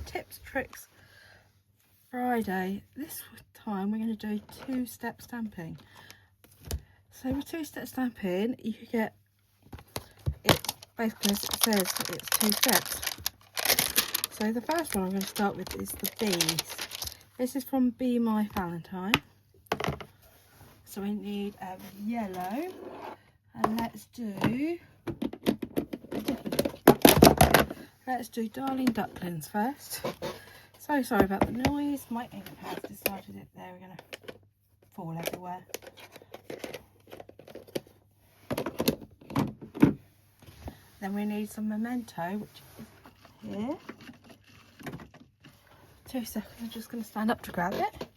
Tips, Tricks Friday. This time we're going to do two-step stamping. So with two-step stamping, you can get it basically, as it says, it's 2 steps. So the first one I'm going to start with is the bees. This is from Be My Valentine. So we need yellow, and let's do Darling Ducklings first. So sorry about the noise. My ink has decided that they're going to fall everywhere. Then we need some Memento, which is here. 2 seconds, I'm just going to stand up to grab it.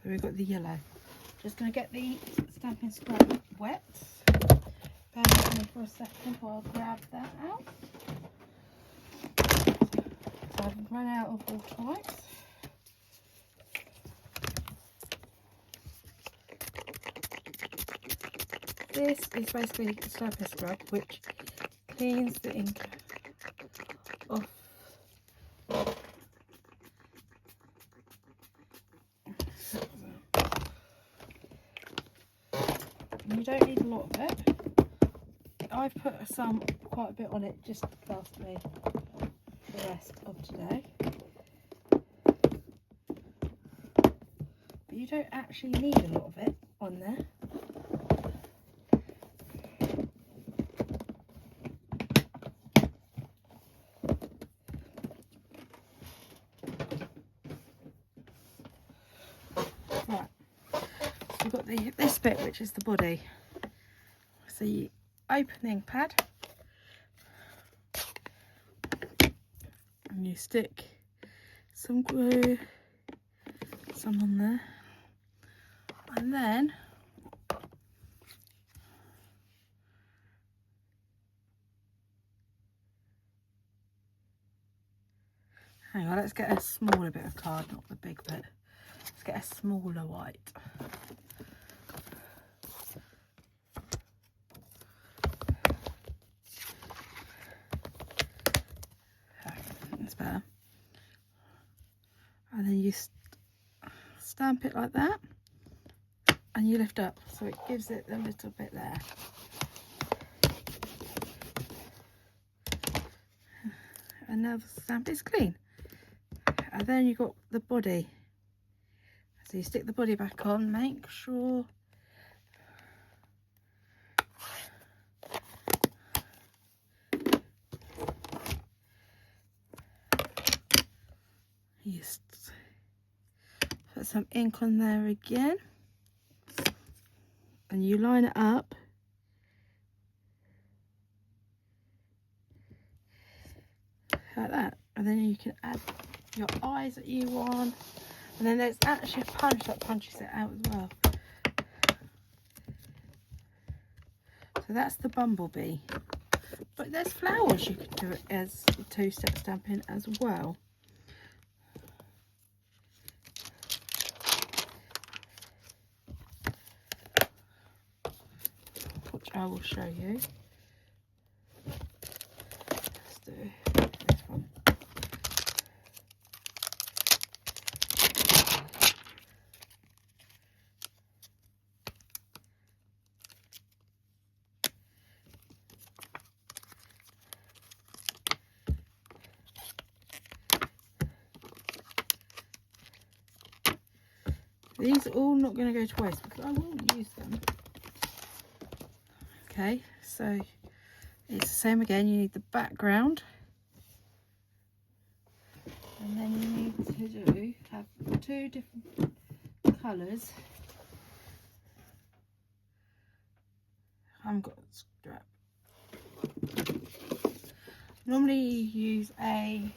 So we've got the yellow. Just going to get the stamping scrap wet. Bear with me for a second while I grab that out. So I've run out of all types. This is basically a stamping scrub which cleans the ink off. You don't need a lot of it. I've put quite a bit on it just to last me the rest of today. But you don't actually need a lot of it on there. Right, so we've got this bit which is the body. So you open the ink pad and you stick some glue, some on there, and then hang on, let's get a smaller bit of card, not the big bit. Let's get a smaller white. That's better. And then you stamp it like that, and you lift up, so it gives it a little bit there. And now the stamp is clean. And then you've got the body. So you stick the body back on, make sure you put some ink on there again, and you line it up like that, and then you can add your eyes that you want, and then there's actually a punch that punches it out as well. So that's the bumblebee, but there's flowers you could do it as a two-step stamping as well. Which I will show you. Let's do this one. These are all not going to go to waste because I will use them. Okay, so it's the same again. You need the background, and then you need to have 2 different colours. I haven't got a strap. Normally you use a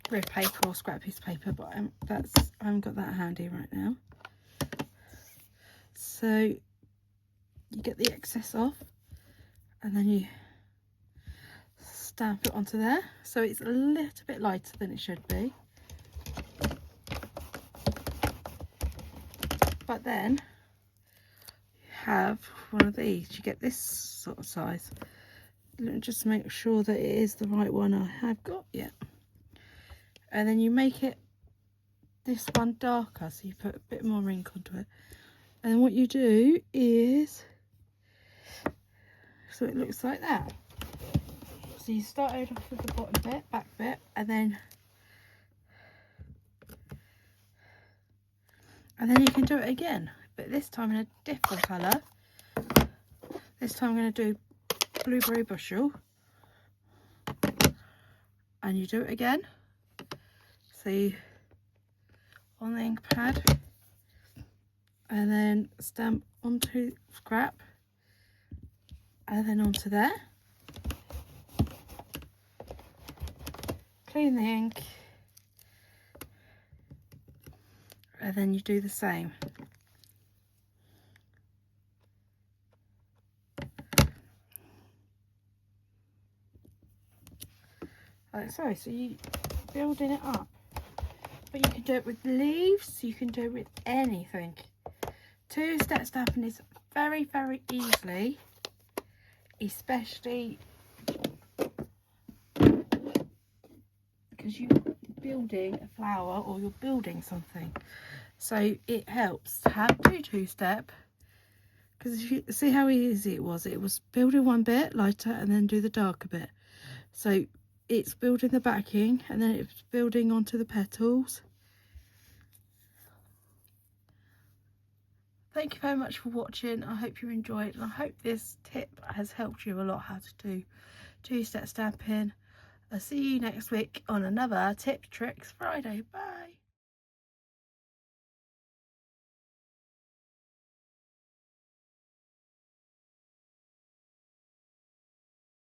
grid paper or scrap piece of paper, but I haven't got that handy right now. So you get the excess off, and then you stamp it onto there, so it's a little bit lighter than it should be. But then you have one of these, you get this sort of size. Let me just make sure that it is the right one I have got yet. And then you make it this one darker, so you put a bit more ink onto it. And then what you do is, so it looks like that. So you start off with the bottom bit, back bit, and then you can do it again, but this time in a different colour. This time I'm going to do blueberry bushel, and you do it again. So you, on the ink pad, and then stamp onto scrap, and then onto there. Clean the ink, and then you do the same. Like so, so you building it up. But you can do it with leaves, you can do it with anything. Two-step stamping is very, very easily, especially because you're building a flower or you're building something. So it helps to have two-step, because if you see how easy it was building one bit lighter and then do the darker bit. So it's building the backing and then it's building onto the petals. Thank you very much for watching. I hope you enjoyed, and I hope this tip has helped you a lot how to do two-step stamping. I'll see you next week on another Tips Tricks Friday. Bye.